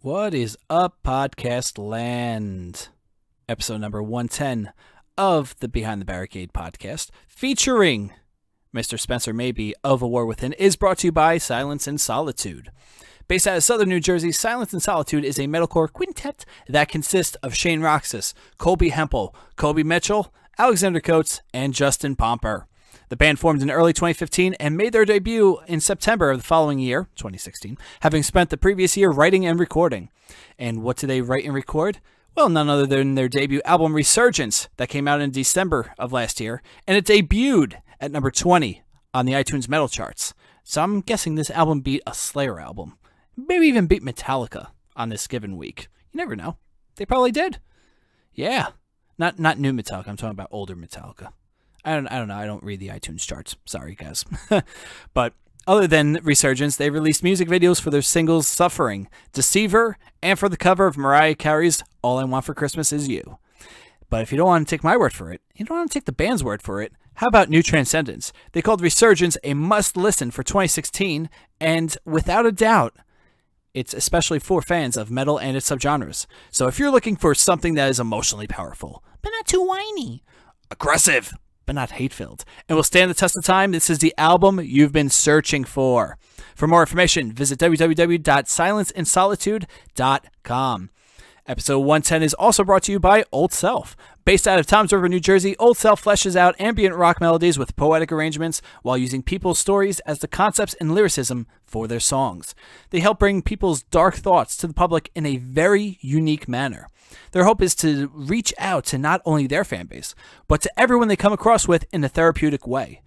What is up, podcast land? Episode number 110 of the Behind the Barricade Podcast, featuring Mr. Spencer Maybe of A War Within, is brought to you by Silence and Solitude. Based out of Southern New Jersey, Silence and Solitude is a metalcore quintet that consists of Shane Roxas, Colby Hempel, Kobe Mitchell, Alexander Coates, and Justin Pomper. The band formed in early 2015 and made their debut in September of the following year, 2016, having spent the previous year writing and recording. And what did they write and record? Well, none other than their debut album Resurgence that came out in December of last year, and it debuted at number 20 on the iTunes metal charts. So I'm guessing this album beat a Slayer album. Maybe even beat Metallica on this given week. You never know. They probably did. Yeah. Not new Metallica. I'm talking about older Metallica. I don't know. I don't read the iTunes charts. Sorry, guys. But other than Resurgence, they released music videos for their singles Suffering, Deceiver, and for the cover of Mariah Carey's All I Want for Christmas Is You. But if you don't want to take my word for it, you don't want to take the band's word for it, how about New Transcendence? They called Resurgence a must-listen for 2016, and without a doubt, it's especially for fans of metal and its subgenres. So if you're looking for something that is emotionally powerful, but not too whiny, aggressive, but not hate-filled, and will stand the test of time, this is the album you've been searching for. For more information, visit www.silenceandsolitude.com. Episode 110 is also brought to you by Old Self. Based out of Toms River, New Jersey, Old Self fleshes out ambient rock melodies with poetic arrangements while using people's stories as the concepts and lyricism for their songs. They help bring people's dark thoughts to the public in a very unique manner. Their hope is to reach out to not only their fan base, but to everyone they come across with in a therapeutic way.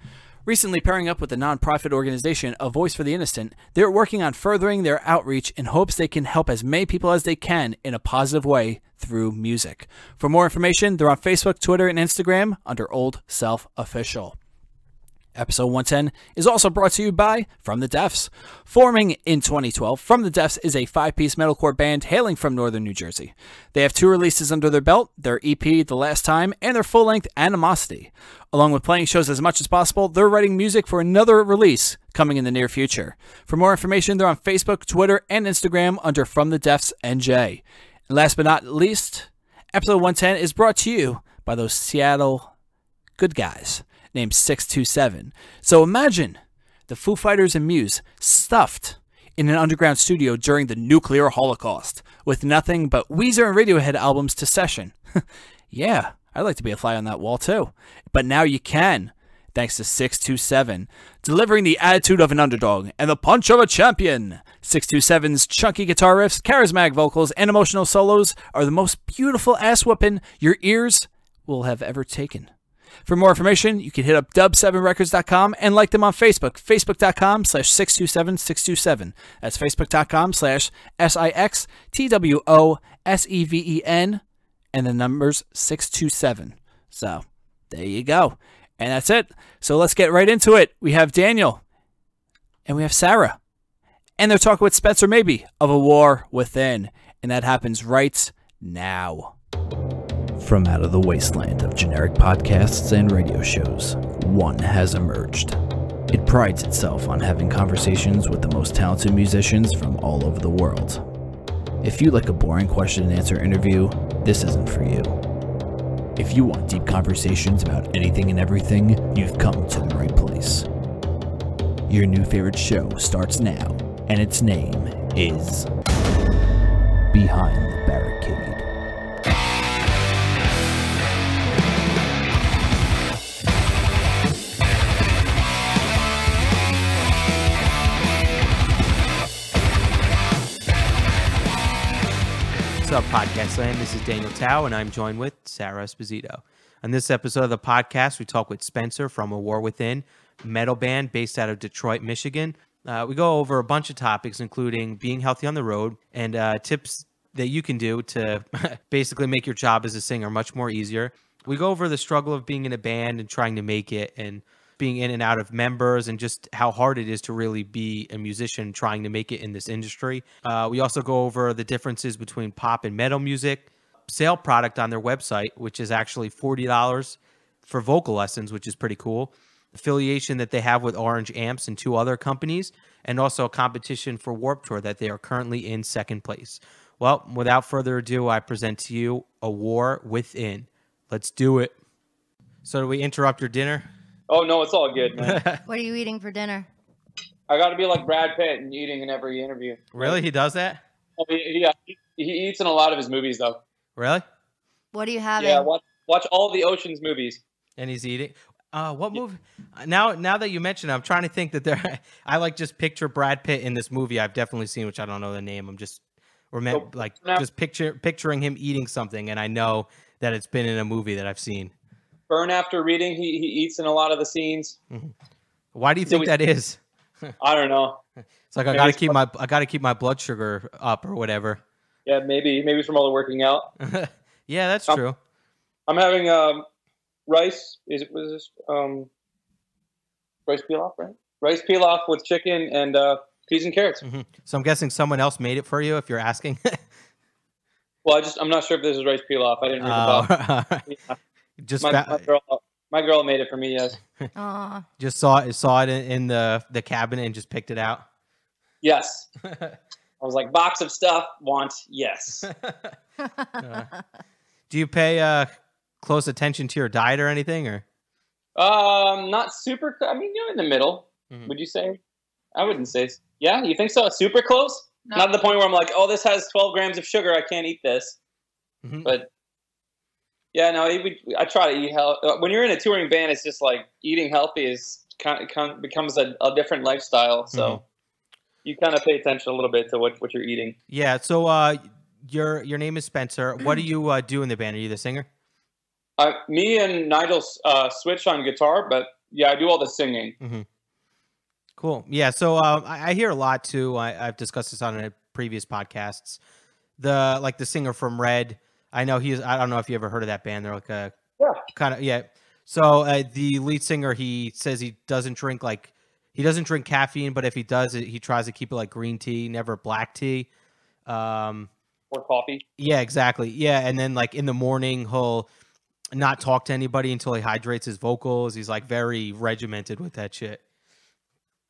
Recently pairing up with the nonprofit organization A Voice for the Innocent, they're working on furthering their outreach in hopes they can help as many people as they can in a positive way through music. For more information, they're on Facebook, Twitter, and Instagram under Old Self Official. Episode 110 is also brought to you by From the Deafs. Forming in 2012, From the Deafs is a 5-piece metalcore band hailing from northern New Jersey. They have 2 releases under their belt, their EP The Last Time and their full-length Animosity. Along with playing shows as much as possible, they're writing music for another release coming in the near future. For more information, they're on Facebook, Twitter, and Instagram under From the Deafs NJ. And last but not least, episode 110 is brought to you by those Seattle good guys named 627. So imagine the Foo Fighters and Muse stuffed in an underground studio during the nuclear holocaust with nothing but Weezer and Radiohead albums to session. Yeah, I'd like to be a fly on that wall too. But now you can, thanks to 627, delivering the attitude of an underdog and the punch of a champion. 627's chunky guitar riffs, charismatic vocals, and emotional solos are the most beautiful ass-whooping your ears will have ever taken. For more information, you can hit up dub7records.com and like them on Facebook, facebook.com/627-627. That's facebook.com/SIXTWOSEVEN and the numbers 627. So there you go. And that's it. So let's get right into it. We have Daniel and we have Sarah. And they're talking with Spencer Maybe of A War Within. And that happens right now. From out of the wasteland of generic podcasts and radio shows, one has emerged. It prides itself on having conversations with the most talented musicians from all over the world. If you like a boring question and answer interview, this isn't for you. If you want deep conversations about anything and everything, you've come to the right place. Your new favorite show starts now, and its name is Behind the Barricade. What's up, Podcast Land? This is Daniel Tao, and I'm joined with Sara Esposito. On this episode of the podcast, we talk with Spencer from A War Within, metal band based out of Detroit, Michigan. We go over a bunch of topics, including being healthy on the road and tips that you can do to basically make your job as a singer much more easier. We go over the struggle of being in a band and trying to make it, and being in and out of members, and just how hard it is to really be a musician trying to make it in this industry. We also go over the differences between pop and metal music, sale product on their website, which is actually $40 for vocal lessons, which is pretty cool. Affiliation that they have with Orange Amps and 2 other companies, and also a competition for Warped Tour that they are currently in 2nd place. Well, without further ado, I present to you A War Within. Let's do it. So do we interrupt your dinner? Oh, no, it's all good, man. What are you eating for dinner? I got to be like Brad Pitt and eating in every interview. Really? He does that? Oh, he eats in a lot of his movies, though. Really? What are you having? Yeah, watch all the Ocean's movies. And he's eating. What movie? Now that you mention it, I'm trying to think that I like just picture Brad Pitt in this movie I've definitely seen, which I don't know the name. I'm just picturing him eating something, and I know that it's been in a movie that I've seen. Burn After Reading, he eats in a lot of the scenes. Mm-hmm. Why do you think that is? I don't know. It's like I gotta keep my blood sugar up or whatever. Yeah, maybe from all the working out. Yeah, that's true. I'm having rice. Was this rice pilaf, right? Rice pilaf with chicken and peas and carrots. Mm-hmm. So I'm guessing someone else made it for you, if you're asking. Well, I'm not sure if this is rice pilaf. I didn't read about it. Yeah. My girl made it for me. Yes. Aww. saw it in the cabinet and just picked it out. Yes. I was like, box of stuff. Want yes. Do you pay close attention to your diet or anything, or? Not super. I mean, you're in the middle. Mm-hmm. Would you say? I wouldn't say. Yeah, you think so? Super close? No. Not to the point where I'm like, oh, this has 12 grams of sugar. I can't eat this. Mm-hmm. But yeah, no, I try to eat healthy. When you're in a touring band, it's just like eating healthy is becomes a different lifestyle. So you kind of pay attention a little bit to what you're eating. Yeah. So your name is Spencer. What do you do in the band? Are you the singer? Me and Nigel switch on guitar, but yeah, I do all the singing. Mm-hmm. Cool. Yeah. So I hear a lot too. I've discussed this on previous podcasts. The singer from Red. I know I don't know if you ever heard of that band. They're like a kind of So the lead singer, he says he doesn't drink caffeine, but if he does, he tries to keep it like green tea, never black tea. Or coffee. Yeah, exactly. Yeah, and then like in the morning, he'll not talk to anybody until he hydrates his vocals. He's like very regimented with that shit.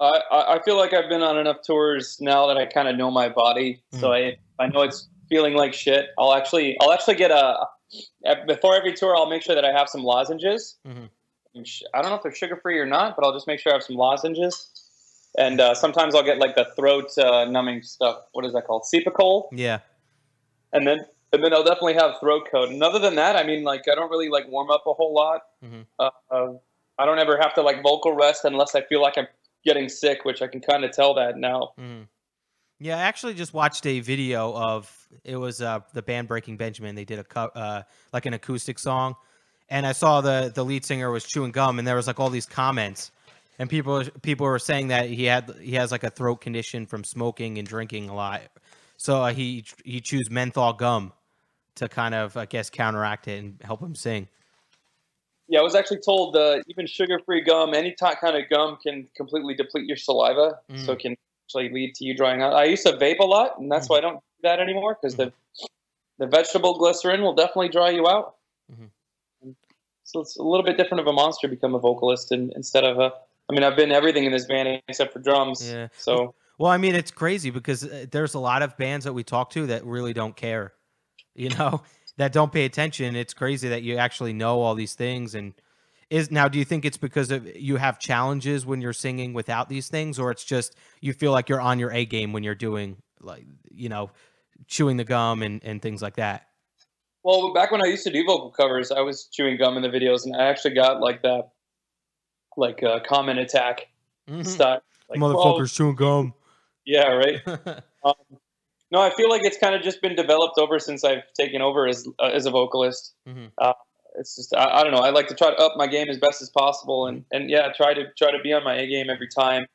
I feel like I've been on enough tours now that I kind of know my body, so I know it's feeling like shit. I'll actually get before every tour, I'll make sure that I have some lozenges. Mm-hmm. I don't know if they're sugar free or not, but I'll just make sure I have some lozenges. And sometimes I'll get like the throat numbing stuff. What is that called? Cepacol. Yeah. And then I'll definitely have throat coat. And other than that, I mean, like I don't really like warm up a whole lot. Mm-hmm. I don't ever have to like vocal rest unless I feel like I'm getting sick, which I can kind of tell that now. Mm-hmm. Yeah, I actually just watched a video of it was the band Breaking Benjamin. They did like an acoustic song, and I saw the lead singer was chewing gum, and there was like all these comments, and people were saying that he has like a throat condition from smoking and drinking a lot, so he chews menthol gum to kind of I guess counteract it and help him sing. Yeah, I was actually told even sugar-free gum, any kind of gum can completely deplete your saliva, so it can actually lead to you drying out. I used to vape a lot, and that's why I don't do that anymore, because the vegetable glycerin will definitely dry you out. Mm-hmm. So it's a little bit different of a monster to become a vocalist instead of I mean, I've been everything in this band except for drums. Yeah. So well, I mean, it's crazy because there's a lot of bands that we talk to that really don't care, that don't pay attention. It's crazy that you actually know all these things. And do you think it's because you have challenges when you're singing without these things, or it's just you feel like you're on your A game when you're doing like, chewing the gum and things like that? Well, back when I used to do vocal covers, I was chewing gum in the videos, and I actually got like that, like a comment attack style. Like, motherfuckers chewing gum. Yeah, right. No, I feel like it's kind of just been developed over since I've taken over as a vocalist. Mm-hmm. It's just I don't know. I like to try to up my game as best as possible, and yeah, try to be on my A game every time.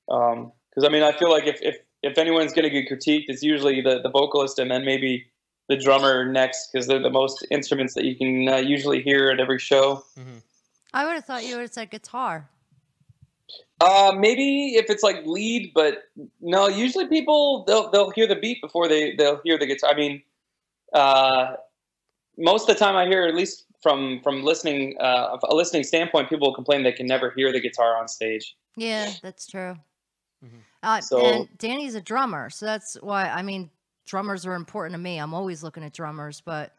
Because I mean, I feel like if anyone's going to get critiqued, it's usually the vocalist and then maybe the drummer next, because they're the most instruments that you can usually hear at every show. Mm-hmm. I would have thought you would have said guitar. Maybe if it's like lead, but no. Usually people they'll hear the beat before they'll hear the guitar. I mean, most of the time I hear, at least from listening, a listening standpoint, people will complain they can never hear the guitar on stage. Yeah, that's true. Mm-hmm. So, and Danny's a drummer, so that's why. I mean, drummers are important to me. I'm always looking at drummers, but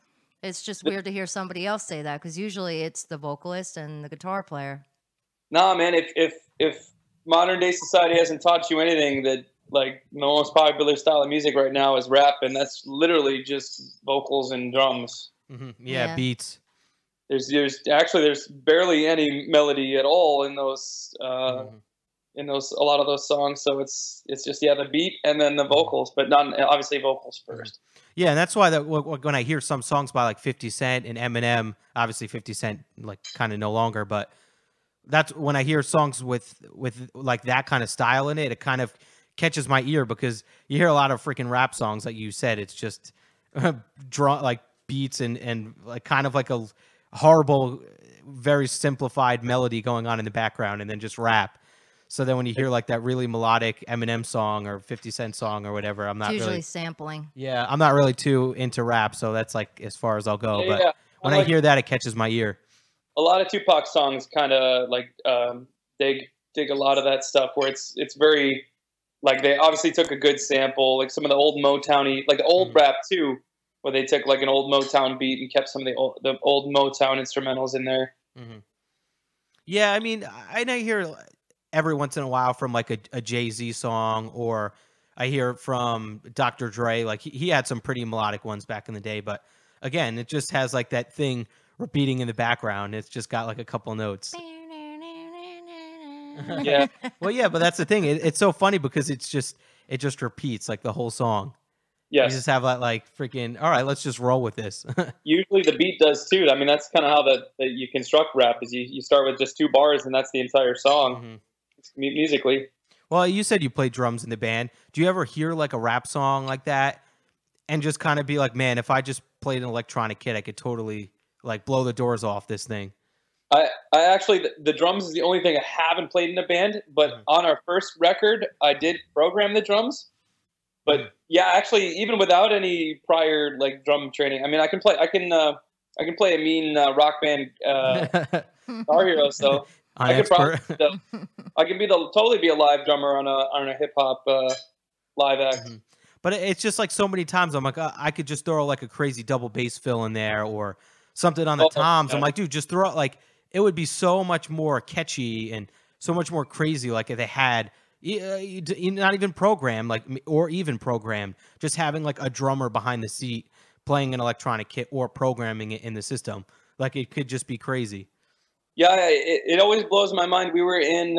it's just weird to hear somebody else say that because usually it's the vocalist and the guitar player. Nah, man. If modern day society hasn't taught you anything, that like the most popular style of music right now is rap, and that's literally just vocals and drums. Mm-hmm. Yeah, beats. There's barely any melody at all in those a lot of those songs. So it's just the beat and then the vocals, but not obviously vocals first. Yeah, and that's why when I hear some songs by like 50 Cent and Eminem, obviously 50 Cent like kind of no longer, but that's when I hear songs with like that kind of style in it, it kind of catches my ear because you hear a lot of freaking rap songs, like you said, it's just like beats and like kind of like a horrible, very simplified melody going on in the background and then just rap. So then when you hear like that really melodic Eminem song or 50 Cent song or whatever, I'm not usually really sampling. Yeah, I'm not really too into rap, so that's like as far as I'll go. Yeah, but when I hear that, it catches my ear. A lot of Tupac songs kind of like dig a lot of that stuff where it's very like they obviously took a good sample, like some of the old Motown-y, like the old rap too, where they took like an old Motown beat and kept some of the old Motown instrumentals in there. Mm-hmm. Yeah, I mean, I hear every once in a while from like a Jay-Z song, or I hear from Dr. Dre. Like he had some pretty melodic ones back in the day, but again, it just has like that thing repeating in the background. It's just got like a couple notes. Yeah. Well, yeah, but that's the thing. It's so funny because it just repeats like the whole song. Yes. You just have that like freaking, all right, let's just roll with this. Usually the beat does too. I mean, that's kind of how that you construct rap is you start with just 2 bars and that's the entire song musically. Well, you said you played drums in the band. Do you ever hear like a rap song like that and just kind of be like, man, if I just played an electronic kit, I could totally like blow the doors off this thing? I actually, the drums is the only thing I haven't played in a band, but on our first record, I did program the drums. But yeah, actually, even without any prior like drum training, I mean, I can play a mean rock band Guitar Hero, so I could probably I can totally be a live drummer on a hip hop live act. But it's just like so many times I'm like, I could just throw like a crazy double bass fill in there or something on the toms. I'm like, dude, just throw it. Like it would be so much more catchy and so much more crazy. Like if they had not even programmed, like or even programmed, just having like a drummer behind the seat playing an electronic kit or programming it in the system. Like it could just be crazy. Yeah, it always blows my mind. We were in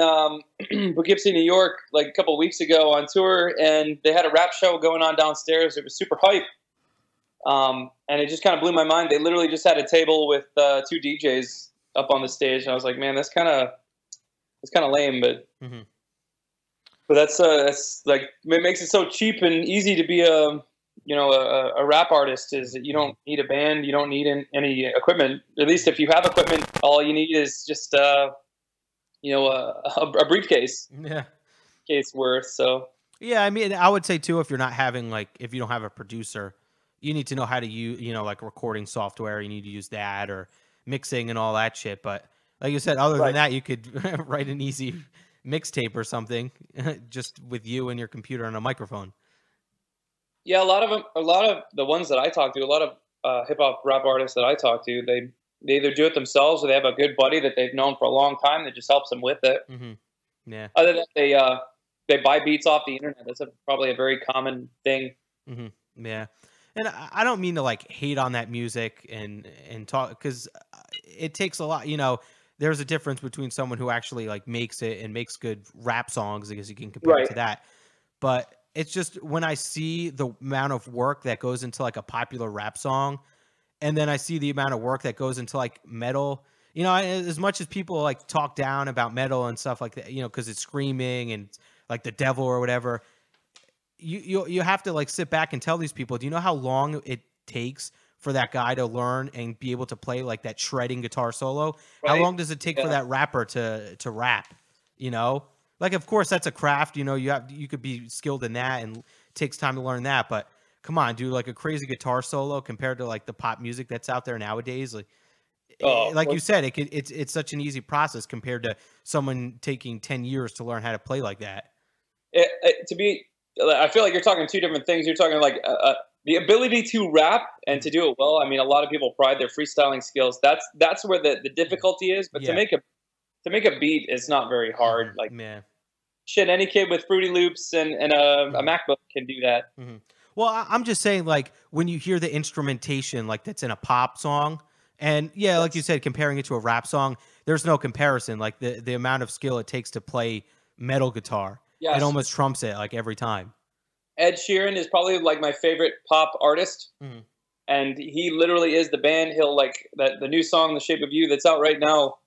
Poughkeepsie, New York, like a couple of weeks ago on tour, and they had a rap show going on downstairs. It was super hype, and it just kind of blew my mind. They literally just had a table with 2 DJs up on the stage, and I was like, man, that's kind of lame, but but that's like it makes it so cheap and easy to be a rap artist. Is that you don't need a band, you don't need any equipment. At least if you have equipment, all you need is just a briefcase. Yeah, case worth. So yeah, I mean, I would say too, if you don't have a producer, you need to know how to use like recording software. You need to use that or mixing and all that shit. But like you said, other than that, you could write an easy mixtape or something just with you and your computer and a microphone. Yeah, a lot of the ones that I talk to, a lot of hip hop rap artists that I talk to, they either do it themselves or they have a good buddy that they've known for a long time that just helps them with it. Yeah. Other than they buy beats off the internet. That's probably a very common thing. Yeah. And I don't mean to like hate on that music and talk, because it takes a lot. There's a difference between someone who actually like makes it and makes good rap songs, because you can compare it to that. But it's just when I see the amount of work that goes into like a popular rap song, and then I see the amount of work that goes into like metal, as much as people like talk down about metal and stuff like that, because it's screaming and like the devil or whatever, you have to like sit back and tell these people, do you know how long it takes for that guy to learn and be able to play like that shredding guitar solo? How long does it take for that rapper to rap? Like, of course, that's a craft. You could be skilled in that, and it takes time to learn that. But come on, dude, like a crazy guitar solo compared to like the pop music that's out there nowadays. Like you said, it's such an easy process compared to someone taking 10 years to learn how to play like that. To I feel like you're talking two different things. You're talking like the ability to rap and to do it well. I mean, a lot of people pride their freestyling skills. That's where the difficulty is. But to make a beat is not very hard. Like shit, any kid with Fruity Loops and a MacBook can do that. Well, I'm just saying, like, when you hear the instrumentation, like, that's in a pop song, and, like you said, comparing it to a rap song, there's no comparison. Like, the amount of skill it takes to play metal guitar, it almost trumps it, like, every time. Ed Sheeran is probably, like, my favorite pop artist, and he literally is the band. He'll, like, the new song, The Shape of You, that's out right now,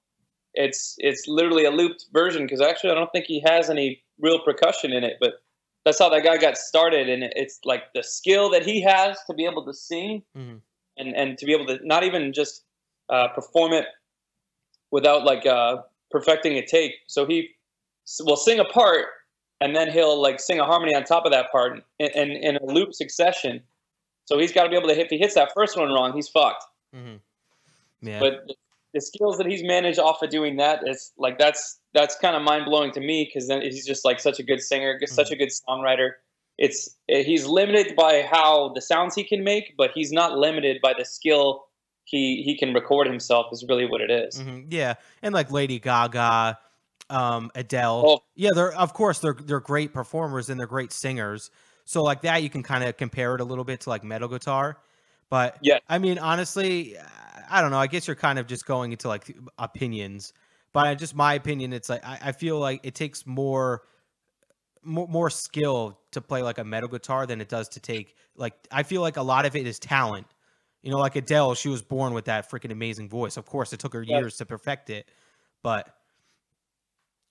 it's literally a looped version, because actually I don't think he has any real percussion in it, but that's how that guy got started, and it's like the skill that he has to be able to sing and to be able to not even just perform it without like perfecting a take. So he will sing a part, and then he'll like sing a harmony on top of that part in a loop succession. So he's got to be able to, if he hits that first one wrong, he's fucked. But the skills that he's managed off of doing that is like that's kind of mind blowing to me, because then he's just like such a good singer, such a good songwriter. He's limited by how the sounds he can make, but he's not limited by the skill he can record himself. Is really what it is. Yeah, and like Lady Gaga, Adele. They're great performers and they're great singers. So like that, you can kind of compare it a little bit to like metal guitar. But I mean, honestly, I don't know. I guess you're kind of just going into like opinions, but just my opinion, it's like I feel like it takes more skill to play like a metal guitar than it does to take like, I feel like a lot of it is talent. You know, like Adele, she was born with that freaking amazing voice. Of course, it took her years to perfect it, but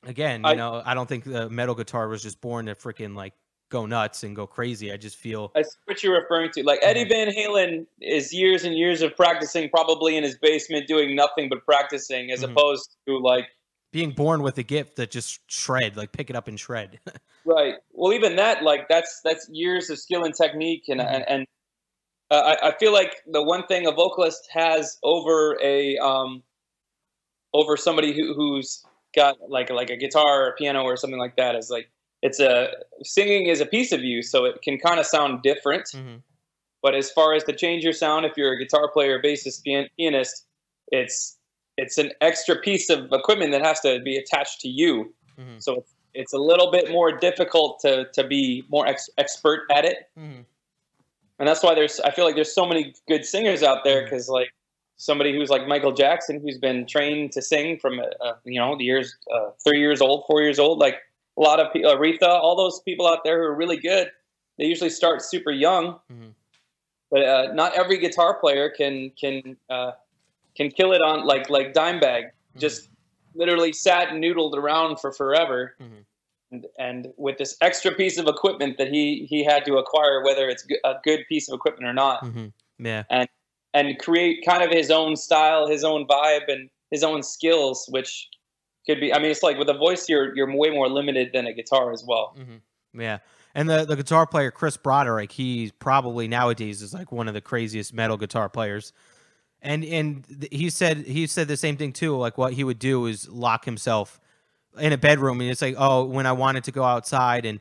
again, I don't think the metal guitar was just born to freaking like go nuts and go crazy. I just feel that's what you're referring to. Like Eddie Van Halen is years and years of practicing, probably in his basement doing nothing but practicing, as opposed to like being born with a gift that just shred, like pick it up and shred. Right. Well, even that, like that's years of skill and technique, and I feel like the one thing a vocalist has over somebody who's got like a guitar or a piano or something like that is like, singing is a piece of you, so it can kind of sound different. But as far as to change your sound, if you're a guitar player, bassist, pianist, it's an extra piece of equipment that has to be attached to you. So it's a little bit more difficult to be more expert at it. And that's why I feel like there's so many good singers out there, because like somebody who's like Michael Jackson, who's been trained to sing from the years 3 years old, 4 years old, like a lot of people, Aretha, all those people out there who are really good, they usually start super young. But not every guitar player can kill it on like Dimebag. Just literally sat and noodled around for forever. And with this extra piece of equipment that he had to acquire, whether it's a good piece of equipment or not, and create kind of his own style, his own vibe, and his own skills, which could be, I mean, it's like with a voice, you're way more limited than a guitar as well. Yeah. And the guitar player, Chris Broderick, he probably nowadays is like one of the craziest metal guitar players. And he said the same thing too. Like what he would do is lock himself in a bedroom, and it's like, oh, when I wanted to go outside, and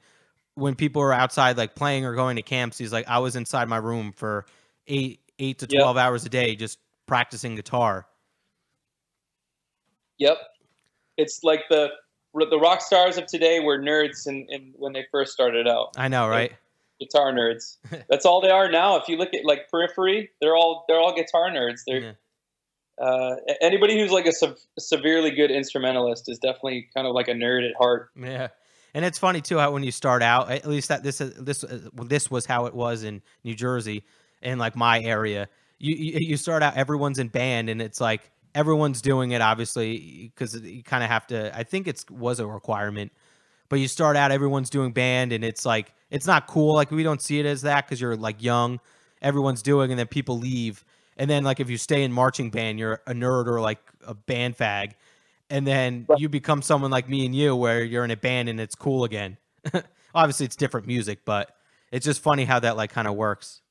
when people were outside like playing or going to camps, he's like, I was inside my room for 8 to 12 hours a day just practicing guitar. Yep. It's like the rock stars of today were nerds when they first started out. I know, right? Guitar nerds. That's all they are now. If you look at like Periphery, they're all guitar nerds. They're anybody who's like a severely good instrumentalist is definitely kind of like a nerd at heart. Yeah. And it's funny too how when you start out, at least that this was how it was in New Jersey, in like my area. You start out, everyone's in band, and it's like everyone's doing it, obviously, because you kind of have to. I think it was a requirement, but you start out, everyone's doing band, and it's like it's not cool. Like we don't see it as that because you're like young. Everyone's doing, and then people leave, and then like if you stay in marching band, you're a nerd or like a band fag. And then you become someone like me and you, where you're in a band and it's cool again. Obviously, it's different music, but it's just funny how that like kind of works.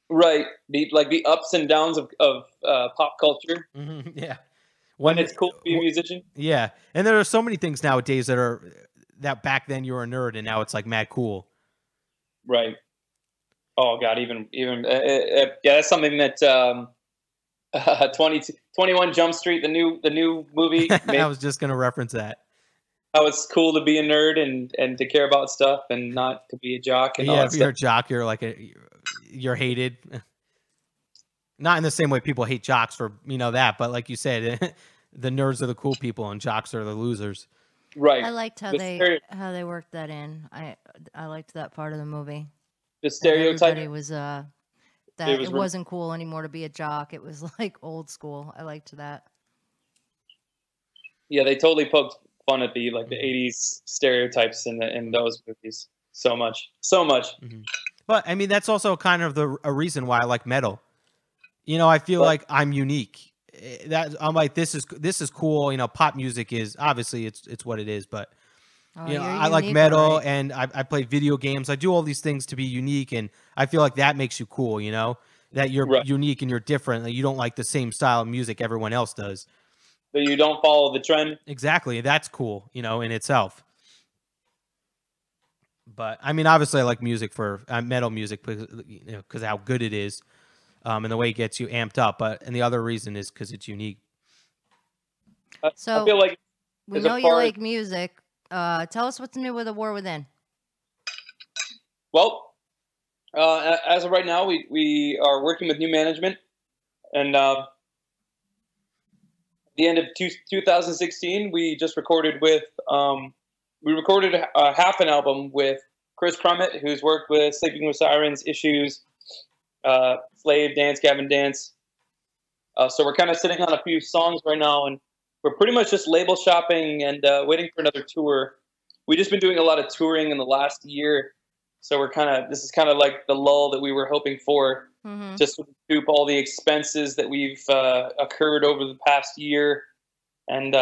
Right, the ups and downs of pop culture. Yeah, when it's cool to be a musician. Yeah, and there are so many things nowadays that back then you were a nerd and now it's like mad cool. Right. Oh God, yeah, that's something that 21 Jump Street, the new movie. I was just gonna reference that. How it's cool to be a nerd and to care about stuff and not to be a jock. And all that If you're stuff. a jock, you're hated. Not in the same way people hate jocks for that, but like you said, the nerds are the cool people and jocks are the losers. Right. I liked how they worked that in. I liked that part of the movie. The stereotype. Everybody was that it wasn't cool anymore to be a jock. It was like old school. I liked that. Yeah, they totally poked fun at the 80s stereotypes in those movies. So much. Mm-hmm. But I mean, that's also kind of a reason why I like metal. I feel like I'm unique. I'm like, this is cool. Pop music is obviously it's what it is, but I like metal, right? And I play video games. I do all these things to be unique, and I feel like that makes you cool. That you're unique and you're different. That you don't like the same style of music everyone else does. That you don't follow the trend. Exactly, that's cool. In itself. But I mean, obviously, I like music for metal music because how good it is. And the way it gets you amped up, and the other reason is because it's unique. So I feel like we know you like music. Tell us what's new with The War Within. Well, as of right now, we are working with new management, and at the end of 2016, we just recorded half an album with Chris Crummett, who's worked with Sleeping with Sirens, Issues, Slave, Dance, Gavin Dance. So we're kind of sitting on a few songs right now, and we're pretty much just label shopping and waiting for another tour. We've just been doing a lot of touring in the last year, so this is kind of like the lull that we were hoping for, just to recoup all the expenses that we've occurred over the past year. And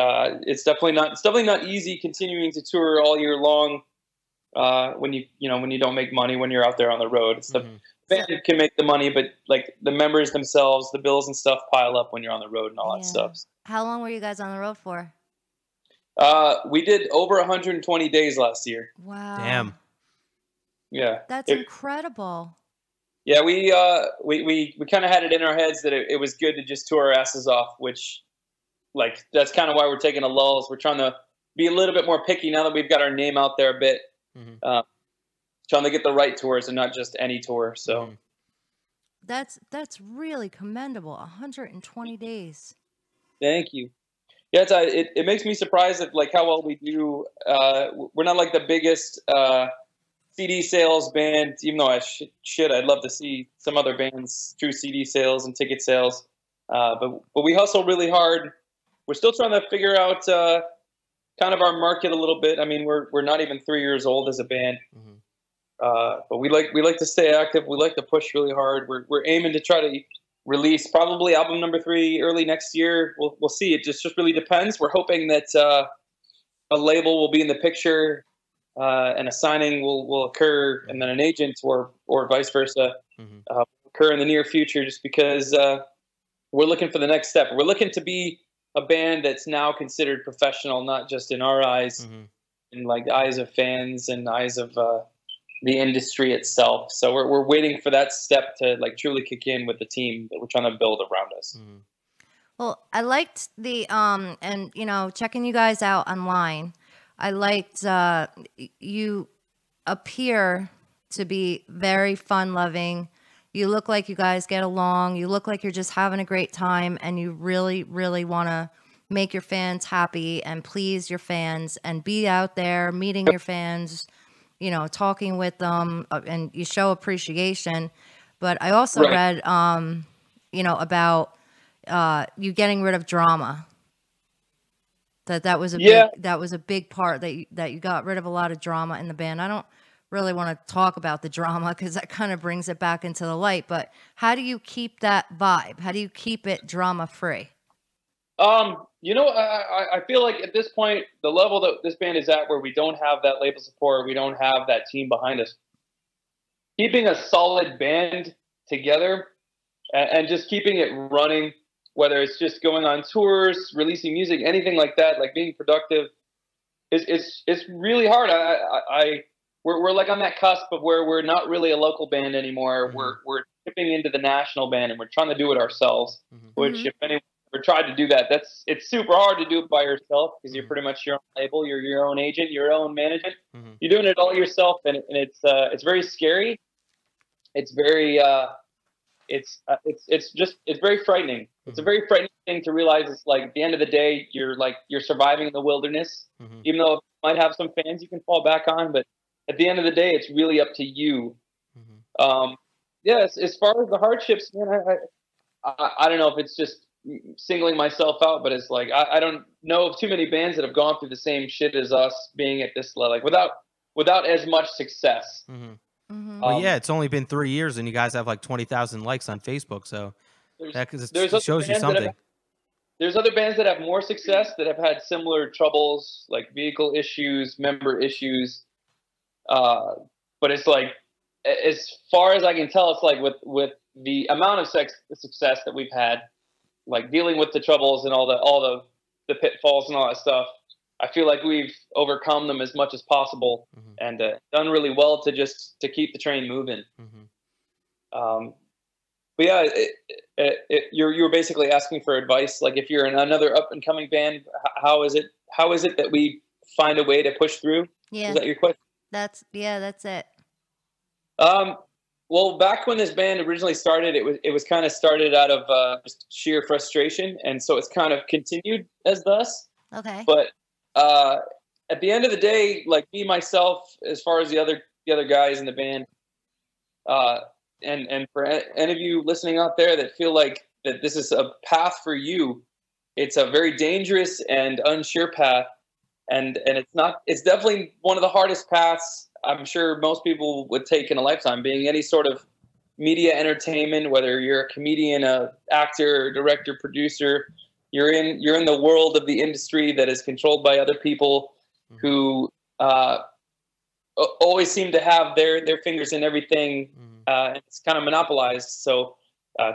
it's definitely not easy continuing to tour all year long when you don't make money when you're out there on the road. It's the band can make the money, but like the members themselves, the bills and stuff pile up when you're on the road and all that stuff. How long were you guys on the road for? We did over 120 days last year. Wow. Damn. Yeah. That's incredible. Yeah, we kind of had it in our heads that it was good to just tour our asses off, which that's kind of why we're taking a lull. Is we're trying to be a little bit more picky now that we've got our name out there a bit. Trying to get the right tours and not just any tour. So that's really commendable. 120 days. Thank you. Yeah, it makes me surprised at how well we do. We're not like the biggest CD sales band, even though I'd love to see some other bands true CD sales and ticket sales. But we hustle really hard. We're still trying to figure out kind of our market a little bit. I mean, we're not even 3 years old as a band. But we like to stay active. We like to push really hard. We're aiming to try to release probably album number 3 early next year. We'll see. It just really depends. We're hoping that a label will be in the picture and a signing will occur, and then an agent or vice versa occur in the near future. Just because we're looking for the next step. We're looking to be a band that's now considered professional, not just in our eyes, in the eyes of fans and eyes of the industry itself. So we're waiting for that step to truly kick in with the team that we're trying to build around us. Well, I liked the and checking you guys out online. I liked you appear to be very fun-loving. You look like you guys get along. You look like you're just having a great time, and you really, really want to make your fans happy and please your fans and be out there meeting your fans, talking with them, and you show appreciation. But I also read, about you getting rid of drama. That was a big part that you got rid of a lot of drama in the band. I don't really want to talk about the drama because that kind of brings it back into the light. But how do you keep that vibe? How do you keep it drama free? I feel like at this point, the level that this band is at, where we don't have that label support, we don't have that team behind us, keeping a solid band together and just keeping it running, whether it's just going on tours, releasing music, anything like that, being productive, it's really hard. we're like on that cusp of where we're not really a local band anymore. Mm-hmm. We're tipping into the national band, and we're trying to do it ourselves. Mm-hmm. Which, if anyone ever tried to do that, it's super hard to do it by yourself, because you're pretty much your own label, you're your own agent, your own management. Mm-hmm. You're doing it all yourself, and it's very scary. It's very it's very frightening. It's a very frightening thing to realize. It's like, at the end of the day, you're surviving in the wilderness. Mm-hmm. Even though you might have some fans you can fall back on, but at the end of the day, it's really up to you. Mm-hmm. Yes, as far as the hardships, man, I don't know if it's just singling myself out, but it's like I don't know of too many bands that have gone through the same shit as us, being at this level, like without as much success. Mm-hmm. Mm-hmm. Well, yeah, it's only been 3 years, and you guys have like 20,000 likes on Facebook, so that there's shows you something. There's other bands that have more success that have had similar troubles, like vehicle issues, member issues. But it's like, as far as I can tell, it's like with the amount of success that we've had, like dealing with the troubles and all the pitfalls and all that stuff, I feel like we've overcome them as much as possible, Mm-hmm. and done really well to keep the train moving. Mm-hmm. But yeah, you were basically asking for advice. Like, if you're in another up and coming band, how is it that we find a way to push through? Yeah. Is that your question? That's it. Well, back when this band originally started, it was kind of started out of just sheer frustration, and so it's kind of continued as thus. Okay. But at the end of the day, like me myself, as far as the other guys in the band, and for any of you listening out there that feel like that this is a path for you, it's a very dangerous and unsure path, and it's definitely one of the hardest paths I'm sure most people would take in a lifetime, being any sort of media entertainment, whether you're a comedian, a actor, director, producer. You're in the world of the industry that is controlled by other people who always seem to have their fingers in everything. And it's kind of monopolized. So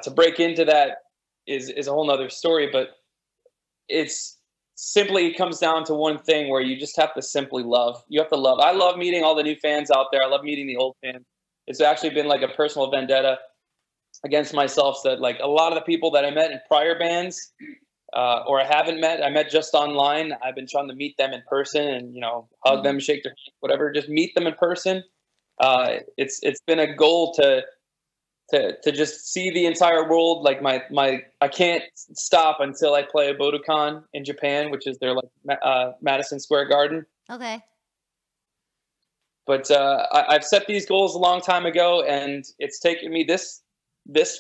to break into that is a whole nother story, but it comes down to one thing where you just have to simply love. You have to love. I love meeting all the new fans out there. I love meeting the old fans. It's actually been like a personal vendetta against myself, so that like a lot of the people that I met in prior bands, or I met just online. I've been trying to meet them in person and, hug them, shake their hand, whatever, just meet them in person. It's been a goal to just see the entire world. Like I can't stop until I play a Budokan in Japan, which is their Madison Square Garden. Okay. But I've set these goals a long time ago, and it's taken me this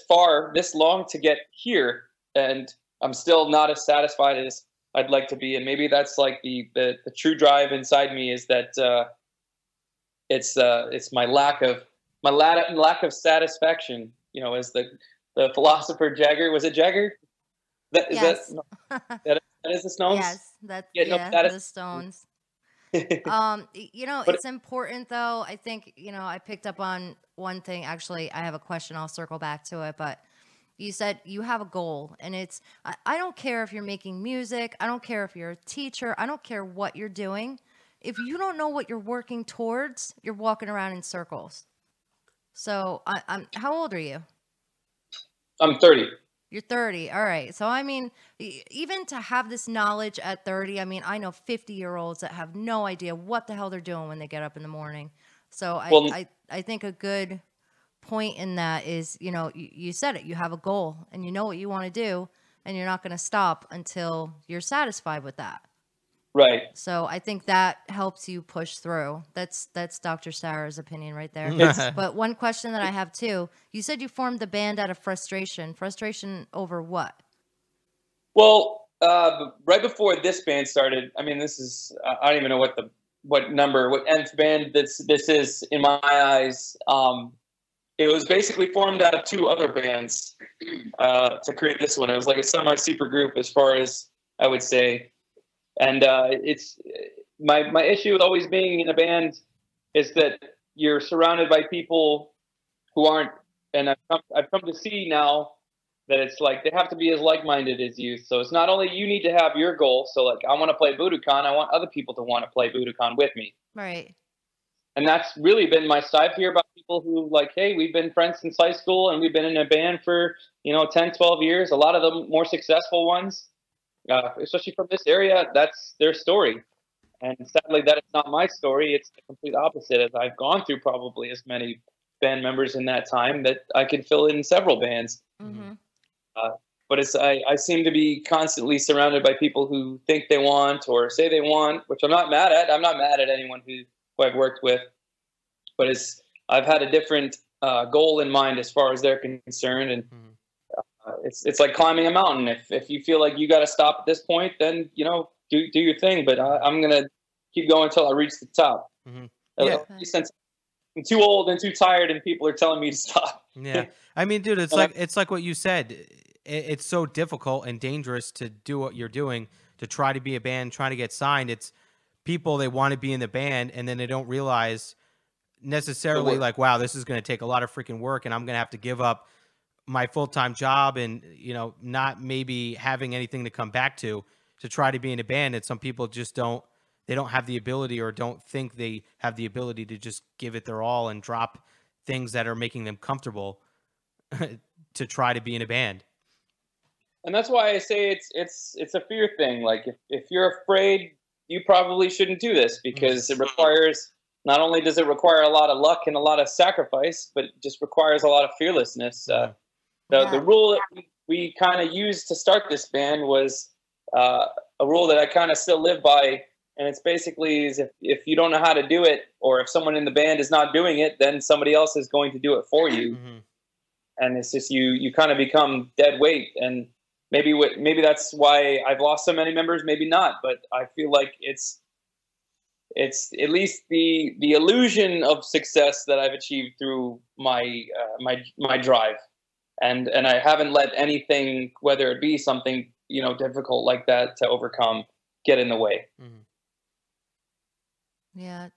long to get here, and I'm still not as satisfied as I'd like to be. And maybe that's like the true drive inside me, is that it's my lack of satisfaction. As the philosopher Jagger, was it Jagger? Yes. That is the Stones? Yes, the Stones. It's important though. I think, I picked up on one thing. Actually, I have a question. I'll circle back to it, but you said you have a goal, and I don't care if you're making music. I don't care if you're a teacher. I don't care what you're doing. If you don't know what you're working towards, you're walking around in circles. So how old are you? I'm 30. You're 30. All right. So, I mean, even to have this knowledge at 30, I mean, I know 50-year-olds that have no idea what the hell they're doing when they get up in the morning. So I think a good point in that is, you said it, you have a goal and you know what you want to do, and you're not going to stop until you're satisfied with that. Right. So I think that helps you push through. That's Dr. Sara's opinion right there. But one question that I have too, you said you formed the band out of frustration. Frustration over what? Well, right before this band started, I mean, this is, I don't even know what nth band this is in my eyes. It was basically formed out of two other bands to create this one. It was like a semi-super group, as far as I would say. And it's my issue with always being in a band is that you're surrounded by people who aren't, and I've come to see now that it's like they have to be as like-minded as you. So it's not only you need to have your goal. So like, I want to play Budokan. I want other people to want to play Budokan with me. Right. And that's really been my side here about people who like, hey, we've been friends since high school and we've been in a band for, 10, 12 years. A lot of the more successful ones, especially from this area, that's their story. And sadly, that is not my story. It's the complete opposite, as I've gone through probably as many band members in that time that I could fill in several bands. Mm-hmm. But I seem to be constantly surrounded by people who think they want or say they want, which I'm not mad at. I'm not mad at anyone who I've worked with, but I've had a different goal in mind as far as they're concerned, and it's like climbing a mountain. If you feel like you got to stop at this point, then do your thing. But I'm gonna keep going until I reach the top. Mm-hmm. Yeah. Since I'm too old and too tired, and people are telling me to stop. Yeah, I mean, dude, it's like what you said. It's so difficult and dangerous to do what you're doing, to try to be a band, trying to get signed. It's people, they want to be in the band, and then they don't realize necessarily like, wow, this is going to take a lot of freaking work, and I'm going to have to give up my full-time job and, not maybe having anything to come back to try to be in a band. And some people just don't have the ability, or don't think they have the ability to just give it their all and drop things that are making them comfortable to try to be in a band. And that's why I say it's a fear thing. Like if you're afraid, you probably shouldn't do this, because it requires, not only does it require a lot of luck and a lot of sacrifice, but it just requires a lot of fearlessness. The rule that we kind of used to start this band was a rule that I kind of still live by. And it's basically is if you don't know how to do it, or if someone in the band is not doing it, then somebody else is going to do it for you. Mm-hmm. And it's just you kind of become dead weight. And maybe that's why I've lost so many members, maybe not. But I feel like it's at least the illusion of success that I've achieved through my drive. And I haven't let anything, whether it be something difficult like that to overcome, get in the way. Mm-hmm. Yeah,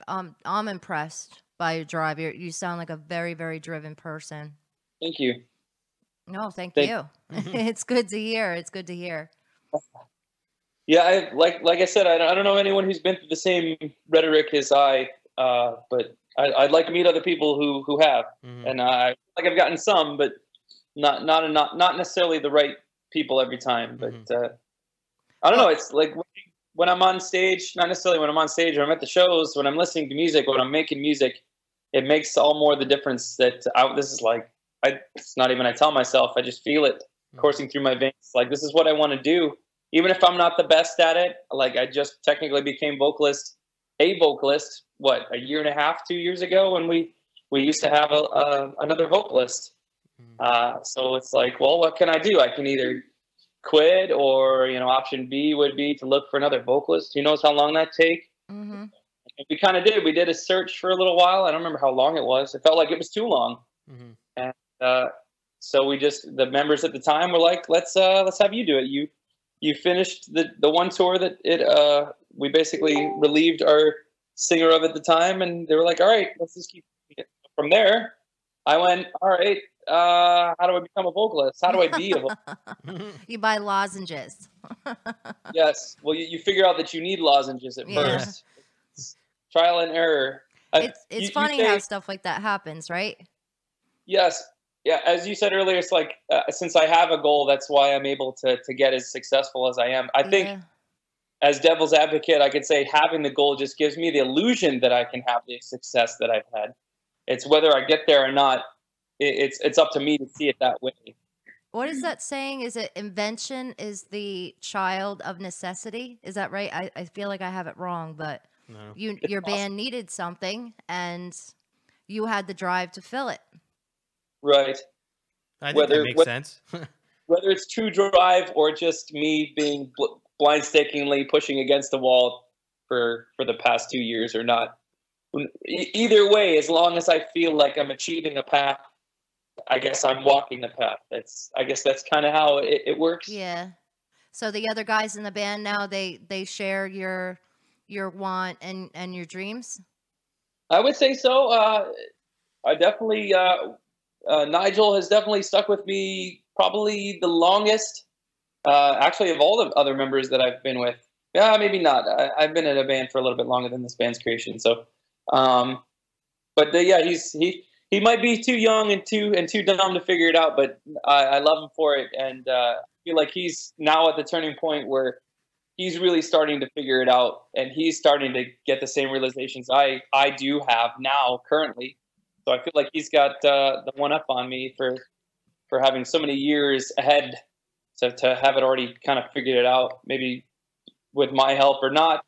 I'm impressed by your drive. You sound like a very, very driven person. Thank you. No, thank you. It's good to hear. It's good to hear. Yeah, like I said, I don't know anyone who's been through the same rhetoric as I, but I'd like to meet other people who have, and I like I've gotten some, but not necessarily the right people every time. But I don't know. It's like when I'm on stage, not necessarily when I'm on stage or I'm at the shows, when I'm listening to music, when I'm making music, it makes all more the difference that this is like, it's not even I tell myself, I just feel it coursing through my veins. Like, this is what I want to do. Even if I'm not the best at it, like I just technically became a vocalist, what, a year and a half, 2 years ago, when we used to have another vocalist. So it's like, well, what can I do? I can either quit, or option B would be to look for another vocalist. Who knows how long that take? Mm-hmm. And we kind of did. We did a search for a little while. I don't remember how long it was. It felt like it was too long. Mm-hmm. And so the members at the time were like, let's have you do it. You finished the one tour that we basically relieved our singer of at the time, and they were like, all right, let's just keep it. From there. I went, all right, how do I become a vocalist? How do I be a vocalist? You buy lozenges. Yes. Well, you figure out that you need lozenges at first. It's trial and error. It's funny how stuff like that happens, right? Yes. Yeah. As you said earlier, it's like since I have a goal, that's why I'm able to get as successful as I am. I think as devil's advocate, I could say having the goal just gives me the illusion that I can have the success that I've had. It's whether I get there or not. It's up to me to see it that way. What is that saying? Is it invention is the child of necessity? Is that right? I feel like I have it wrong, but no. Your band needed something, and you had the drive to fill it. Right. I think that makes sense. Whether it's true drive or just me being blindstickingly pushing against the wall for the past 2 years or not. Either way, as long as I feel like I'm achieving a path, I guess I'm walking the path. I guess that's kind of how it works. Yeah. So the other guys in the band now, they share your want and your dreams? I would say so. I definitely Nigel has definitely stuck with me probably the longest. Actually, of all the other members that I've been with. Yeah, maybe not. I've been in a band for a little bit longer than this band's creation. So But yeah, he might be too young and too dumb to figure it out. But I love him for it, and I feel like he's now at the turning point where he's really starting to figure it out, and he's starting to get the same realizations I do have now currently. So I feel like he's got the one up on me for having so many years ahead to have it already kind of figured it out. Maybe with my help or not.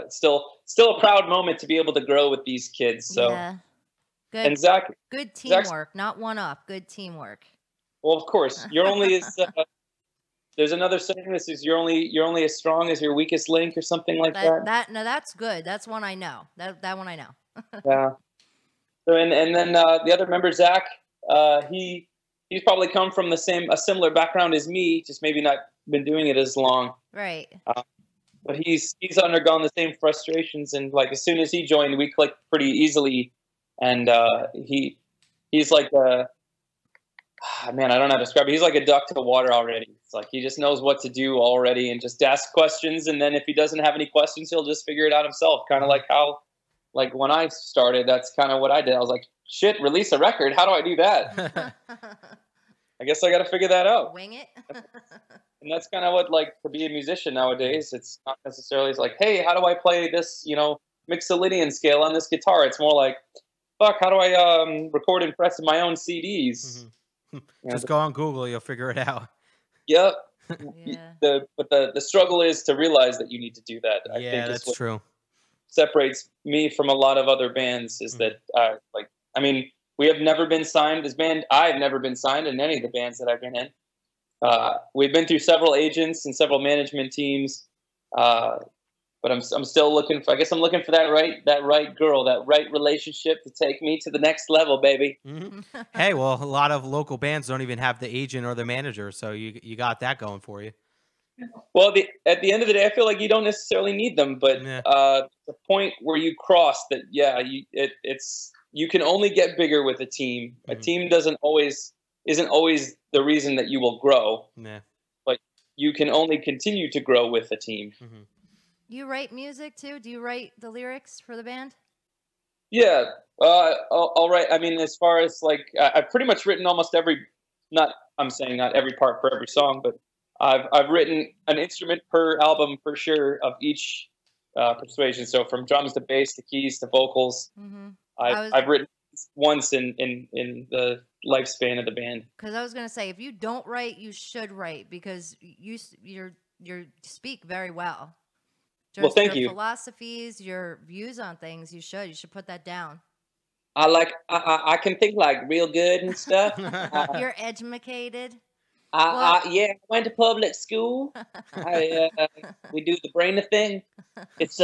Still a proud moment to be able to grow with these kids. So. Yeah. Good. And Zach, good teamwork, not one up. Good teamwork. Well, of course, you're only as. There's another saying. This is you're only as strong as your weakest link, or something like that. No, that's good. That's one I know. That one I know. Yeah. So and then the other member, Zach, he's probably come from a similar background as me, just maybe not been doing it as long. Right. But he's undergone the same frustrations, and like as soon as he joined, we clicked pretty easily. And he's like man, I don't know how to describe it. He's like a duck to water already. It's like he just knows what to do already and just asks questions. And then if he doesn't have any questions, he'll just figure it out himself. Kind of like how, like when I started, that's kind of what I did. I was like, shit, release a record. How do I do that? I guess I got to figure that out. Wing it. And that's kind of what, like, to be a musician nowadays, it's not necessarily it's like, hey, how do I play this, Mixolydian scale on this guitar? It's more like, fuck, how do I record and press my own CDs? Mm-hmm. Just go on Google, you'll figure it out. Yep. Yeah. But the struggle is to realize that you need to do that. I think that's true. Separates me from a lot of other bands is that, we have never been signed. This band, I've never been signed in any of the bands that I've been in. We've been through several agents and several management teams. But I'm still looking for. I guess I'm looking for that right girl, that right relationship to take me to the next level, baby. Mm-hmm. Hey, well, a lot of local bands don't even have the agent or the manager, so you got that going for you. Well, at the end of the day, I feel like you don't necessarily need them, but the point where you cross that, you can only get bigger with a team. Mm-hmm. A team isn't always the reason that you will grow. Yeah. But you can only continue to grow with a team. Mm-hmm. You write music too? Do you write the lyrics for the band? Yeah, I'll write. I mean, as far as like, I've pretty much written almost I'm saying not every part for every song, but I've written an instrument per album for sure of each persuasion. So from drums to bass to keys to vocals, mm-hmm. I've written once in the lifespan of the band. Because I was gonna say, if you don't write, you should write because you speak very well. Well, thank you. Your philosophies, your views on things, you should put that down. I can think like real good and stuff. You're educated. I went to public school. We do the brain thing. It's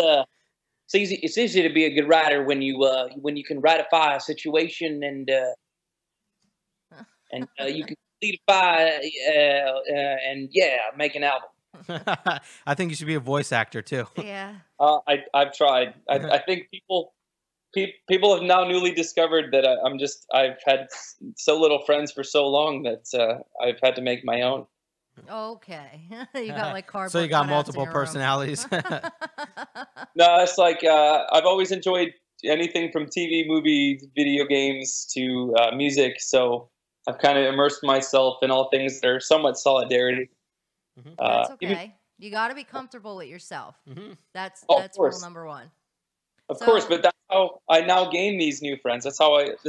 easy. It's easy to be a good writer when you can ratify a situation and you can solidify and make an album. I think you should be a voice actor too. Yeah. I've tried. I think people have now newly discovered that I've had so little friends for so long that I've had to make my own. Okay. You got like cardboard. So you got multiple personalities. No, it's like I've always enjoyed anything from TV, movies, video games to music. So I've kind of immersed myself in all things that are somewhat solidarity. Mm-hmm. That's okay. You got to be comfortable with yourself. Mm-hmm. That's rule number one. Of course, but that's how I now gain these new friends. This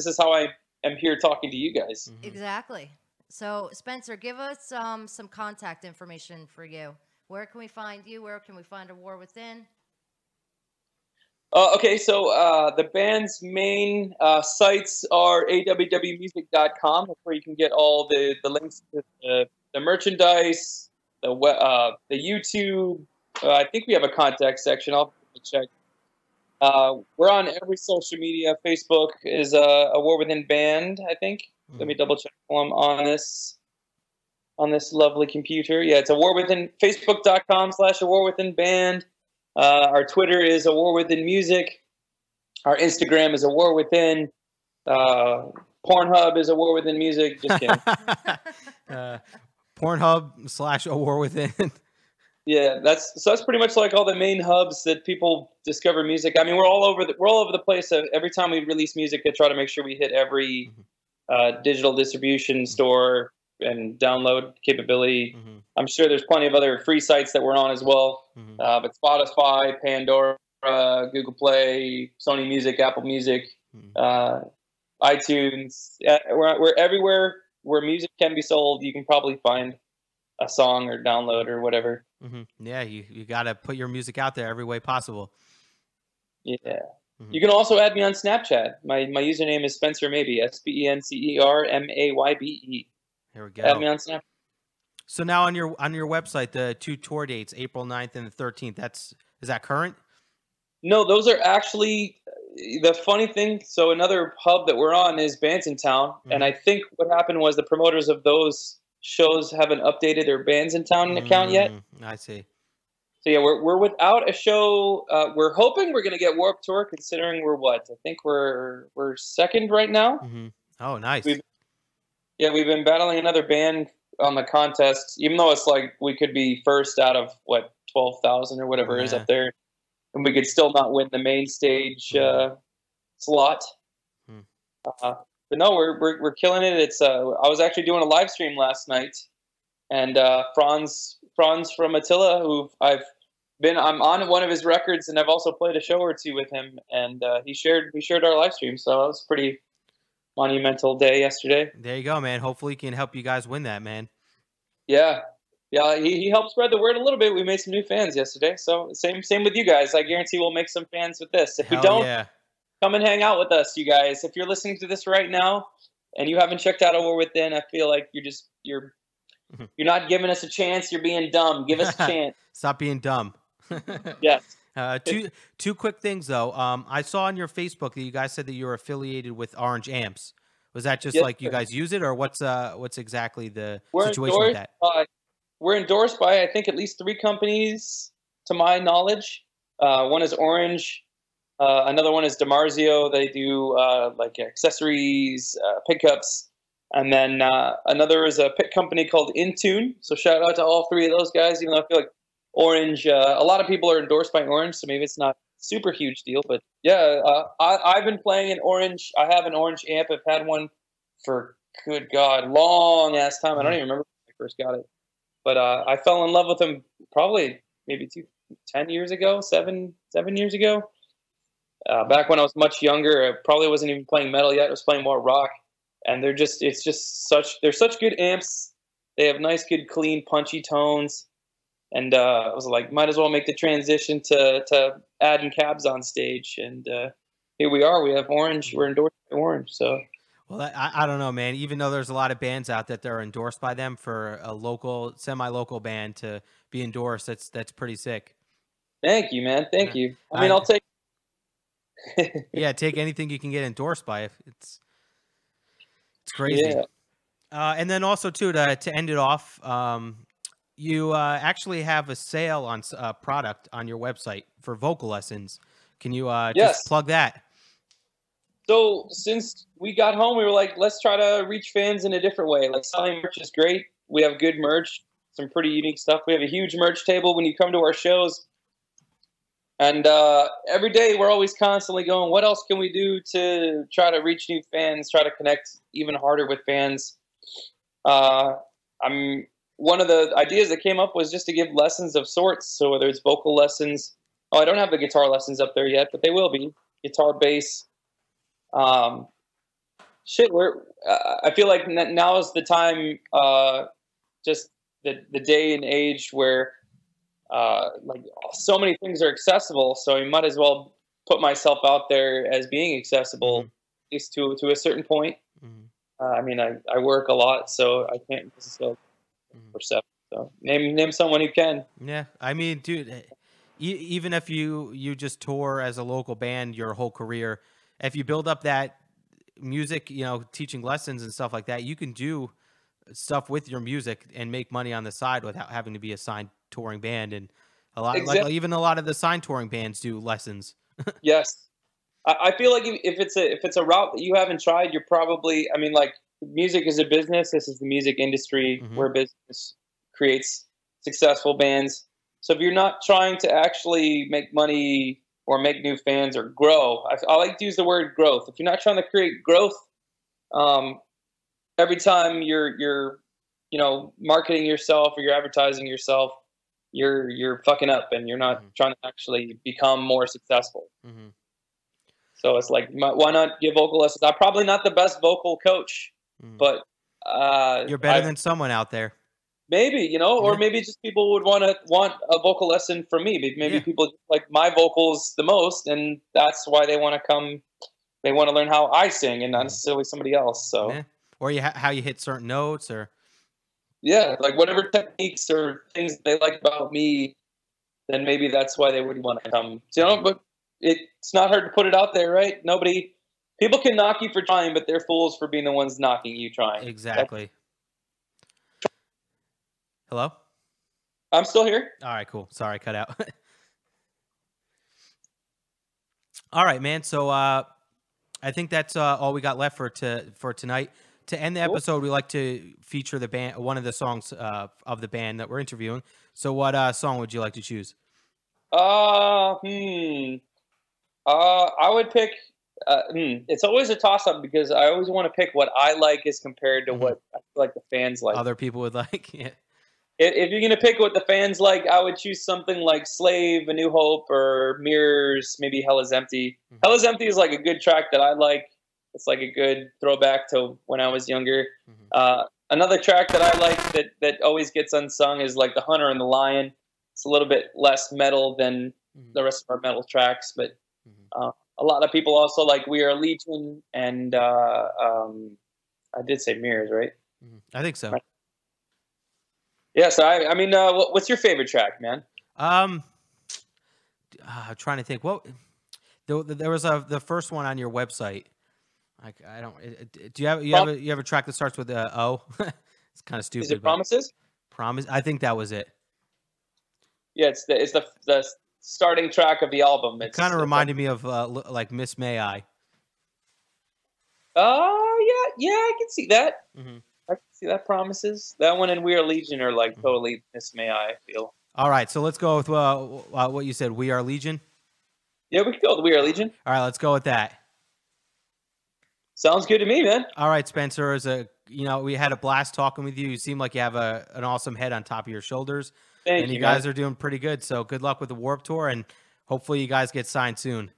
is how I am here talking to you guys. Mm-hmm. Exactly. So Spencer, give us some contact information for you. Where can we find you? Where can we find A War Within? Okay, so the band's main sites are awwmusic.com. That's where you can get all the links to the merchandise, the YouTube. I think we have a contact section. I'll check. We're on every social media. Facebook is A War Within Band, I think. Mm-hmm. Let me double check while I'm on this lovely computer. Yeah, it's A War Within. Facebook.com/A War Within Band. Our Twitter is A War Within Music. Our Instagram is A War Within. Pornhub is A War Within Music. Just kidding. Pornhub /A War Within. Yeah, that's pretty much like all the main hubs that people discover music. I mean, we're all over the place. Every time we release music, I try to make sure we hit every digital distribution store and download capability. I'm sure there's plenty of other free sites that we're on as well. But Spotify, Pandora, Google Play, Sony Music, Apple Music, iTunes. We're everywhere where music can be sold. You can probably find a song or download or whatever. Yeah, you got to put your music out there every way possible. Yeah. You can also add me on Snapchat. My username is Spencer Maybe, SpencerMaybe. Here we go. Add me on Snapchat. So now on your website, the 2 tour dates, April 9th and the 13th, is that current? No, those are actually the funny thing. So another hub that we're on is Bands in Town, and I think what happened was the promoters of those shows haven't updated their Bands in Town account yet. I see. So yeah, we're without a show. We're hoping we're going to get Warped Tour, considering we're what? I think we're second right now. Oh, nice. We've been battling another band on the contest, even though it's like we could be first out of what 12,000 or whatever is up there, and we could still not win the main stage slot. But no, we're killing it. It's I was actually doing a live stream last night, and Franz from Attila, who I'm on one of his records, and I've also played a show or two with him, and we shared our live stream, so it was a pretty monumental day yesterday. There you go, man. Hopefully he can help you guys win that, man. Yeah, he helped spread the word a little bit. We made some new fans yesterday, so same with you guys. I guarantee we'll make some fans with this. If we don't, come and hang out with us, you guys. If you're listening to this right now and you haven't checked out A War Within, I feel like you're not giving us a chance. You're being dumb. Give us a chance. Stop being dumb. Yes. Two quick things though. I saw on your Facebook that you guys said that you were affiliated with Orange Amps. Was that just like you guys use it, or what's exactly the situation with that? We're endorsed by I think at least 3 companies to my knowledge. One is Orange. Another one is DiMarzio. They do like accessories, pickups. And then another is a pick company called Intune. So shout out to all 3 of those guys, even though I feel like Orange, a lot of people are endorsed by Orange, so maybe it's not a super huge deal. But yeah, I've been playing an Orange. I have an Orange amp. I've had one for, good God, long ass time. I don't even remember when I first got it. But I fell in love with them probably maybe 10 years ago, 7 years ago. Back when I was much younger, I probably wasn't even playing metal yet. I was playing more rock. And they're such good amps. They have nice, good, clean, punchy tones. And I was like, might as well make the transition to adding cabs on stage. And here we are. We have Orange. We're endorsed by Orange. So, well, I don't know, man. Even though there's a lot of bands out that are endorsed by them, for a local, semi-local band to be endorsed, that's pretty sick. Thank you, man. Thank you. I mean, I'll take. Yeah, take anything you can get endorsed by. It's crazy. Yeah. And then also too, to end it off, you actually have a sale on product on your website for vocal lessons. Can you just plug that? So since we got home, we were like, let's try to reach fans in a different way. Like, selling merch is great. We have good merch, some pretty unique stuff. We have a huge merch table when you come to our shows. And every day we're always constantly going, what else can we do to try to reach new fans, try to connect even harder with fans? One of the ideas that came up was just to give lessons of sorts. So whether it's vocal lessons, I don't have the guitar lessons up there yet, but they will be. Guitar, bass. I feel like now is the time, just the day and age where like so many things are accessible. So I might as well put myself out there as being accessible, at least to a certain point. I mean, I work a lot, so I can't just go for 7. So name someone who can. Yeah, I mean, dude, even if you just tour as a local band your whole career, if you build up that music, teaching lessons and stuff like that, you can do stuff with your music and make money on the side without having to be a signed touring band. And even a lot of the signed touring bands do lessons. Yes. I feel like if it's a route that you haven't tried, you're probably, I mean, like, music is a business. This is the music industry where business creates successful bands. So if you're not trying to actually make money or make new fans or grow, I like to use the word growth. If you're not trying to create growth, every time you're marketing yourself or you're advertising yourself, you're fucking up, and you're not trying to actually become more successful. Mm-hmm. So it's like, why not give vocal lessons? I'm probably not the best vocal coach, but you're better than someone out there. Maybe, or maybe just people would want a vocal lesson from me. Maybe people like my vocals the most, and that's why they want to come. They want to learn how I sing, and not necessarily somebody else. So, or how you hit certain notes, or like whatever techniques or things they like about me, then maybe that's why they would want to come. But it's not hard to put it out there, right? People can knock you for trying, but they're fools for being the ones knocking you trying. Exactly. Hello? I'm still here. All right, cool. Sorry, cut out. All right, man. So I think that's all we got left for tonight. To end the episode, we like to feature the band, one of the songs of the band that we're interviewing. So what song would you like to choose? I would pick. It's always a toss-up because I always want to pick what I like as compared to what I feel like the fans like. Other people would like. Yeah. If you're gonna pick what the fans like, I would choose something like "Slave," "A New Hope," or "Mirrors." Maybe "Hell Is Empty." Mm-hmm. "Hell Is Empty" is like a good track that I like. It's like a good throwback to when I was younger. Mm-hmm. Another track that I like that always gets unsung is like "The Hunter and the Lion." It's a little bit less metal than the rest of our metal tracks, but a lot of people also like "We Are Legion," and I did say "Mirrors," right? I think so. Right. Yeah, so I mean, what's your favorite track, man? I'm trying to think. What there was the first one on your website. I don't. Do you have a track that starts with O? It's kind of stupid. Is it Promises? Promise. I think that was it. Yeah, it's the starting track of the album. It kind of reminded me of like Miss May I. Yeah, I can see that. Mm-hmm. I can see that. Promises. That one and "We Are Legion" are like totally Miss May I feel. All right, so let's go with what you said. "We Are Legion." Yeah, we can go with "We Are Legion." All right, let's go with that. Sounds good to me, man. All right, Spencer. We had a blast talking with you. You seem like you have an awesome head on top of your shoulders. Thank you, you guys are doing pretty good. So good luck with the Warped Tour, and hopefully you guys get signed soon.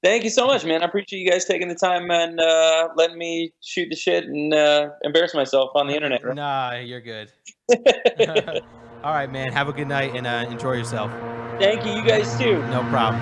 Thank you so much, man. I appreciate you guys taking the time and letting me shoot the shit and embarrass myself on the internet. Right? Nah, you're good. All right, man. Have a good night and enjoy yourself. Thank you. You guys too. No problem.